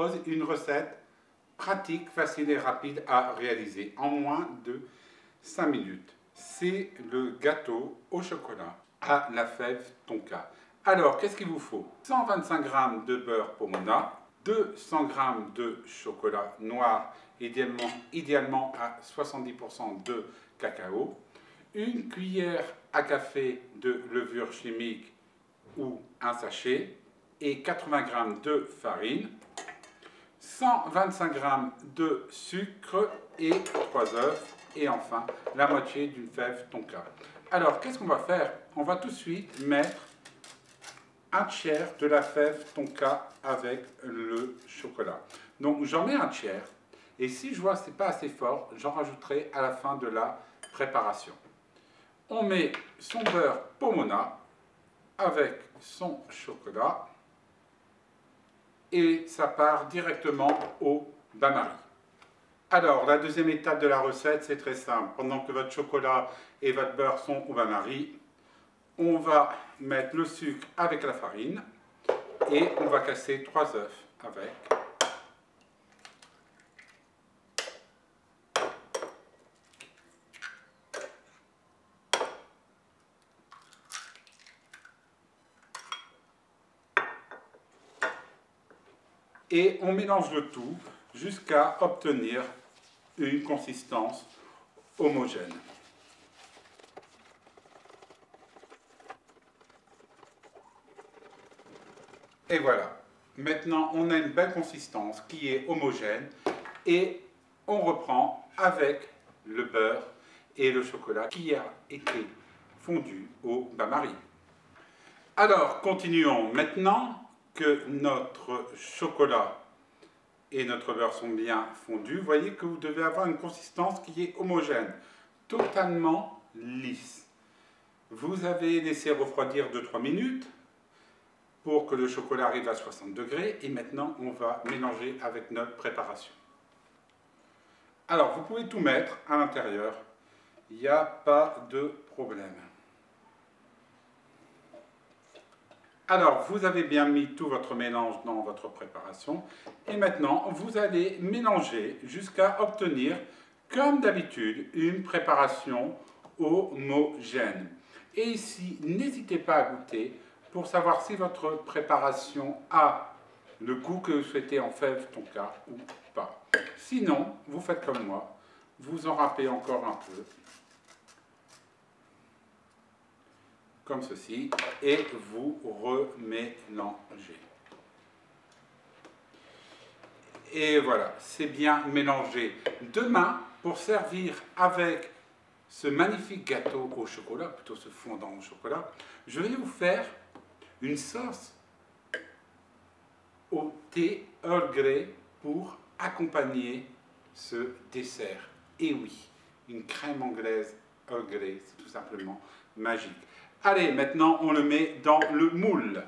propose une recette pratique, facile et rapide à réaliser en moins de 5 minutes. C'est le gâteau au chocolat à la fève tonka. Alors, qu'est-ce qu'il vous faut? 125 g de beurre pomona, 200 g de chocolat noir, idéalement à 70% de cacao, une cuillère à café de levure chimique ou un sachet et 80 g de farine, 125 g de sucre et 3 œufs et enfin la moitié d'une fève tonka. Alors, qu'est-ce qu'on va faire? On va tout de suite mettre un tiers de la fève tonka avec le chocolat. Donc j'en mets un tiers et si je vois que ce n'est pas assez fort, j'en rajouterai à la fin de la préparation. On met son beurre pomona avec son chocolat et ça part directement au bain-marie. Alors, la deuxième étape de la recette, c'est très simple. Pendant que votre chocolat et votre beurre sont au bain-marie, on va mettre le sucre avec la farine et on va casser 3 œufs avec. Et on mélange le tout jusqu'à obtenir une consistance homogène. Et voilà, maintenant on a une belle consistance qui est homogène et on reprend avec le beurre et le chocolat qui a été fondu au bain-marie. Alors continuons. Maintenant que notre chocolat et notre beurre sont bien fondus, vous voyez que vous devez avoir une consistance qui est homogène, totalement lisse. Vous avez laissé refroidir 2-3 minutes pour que le chocolat arrive à 60 degrés et maintenant on va mélanger avec notre préparation. Alors vous pouvez tout mettre à l'intérieur, il n'y a pas de problème. Alors vous avez bien mis tout votre mélange dans votre préparation et maintenant vous allez mélanger jusqu'à obtenir comme d'habitude une préparation homogène. Et ici n'hésitez pas à goûter pour savoir si votre préparation a le goût que vous souhaitez en fève tonka ou pas. Sinon, vous faites comme moi, vous en râpez encore un peu, comme ceci, et vous remélangez. Et voilà, c'est bien mélangé. Demain, pour servir avec ce magnifique gâteau au chocolat, plutôt ce fondant au chocolat, je vais vous faire une sauce au thé Earl Grey pour accompagner ce dessert. Et oui, une crème anglaise Earl Grey, c'est tout simplement magique. Allez, maintenant on le met dans le moule.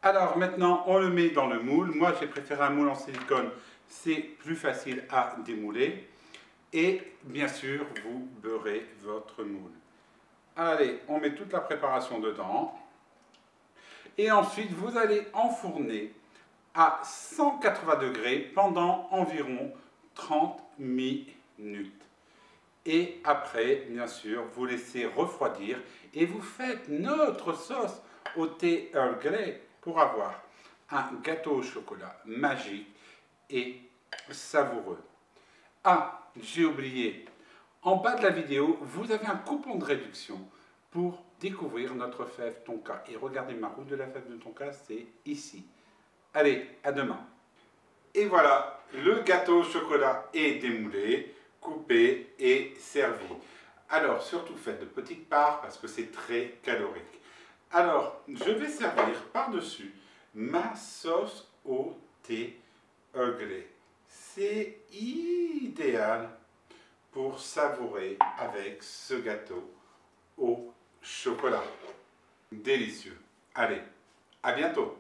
Alors maintenant on le met dans le moule. Moi j'ai préféré un moule en silicone, c'est plus facile à démouler. Et bien sûr, vous beurrez votre moule. Allez, on met toute la préparation dedans. Et ensuite, vous allez enfourner à 180 degrés pendant environ 30 minutes. Et après, bien sûr, vous laissez refroidir et vous faites notre sauce au thé Earl Grey pour avoir un gâteau au chocolat magique et savoureux. Ah, j'ai oublié, en bas de la vidéo, vous avez un coupon de réduction pour découvrir notre fève tonka. Et regardez, ma roue de la fève de tonka, c'est ici. Allez, à demain. Et voilà, le gâteau au chocolat est démoulé, coupé et servi. Alors, surtout faites de petites parts parce que c'est très calorique. Alors, je vais servir par-dessus ma sauce au thé Earl Grey. C'est idéal pour savourer avec ce gâteau au chocolat. Délicieux. Allez, à bientôt.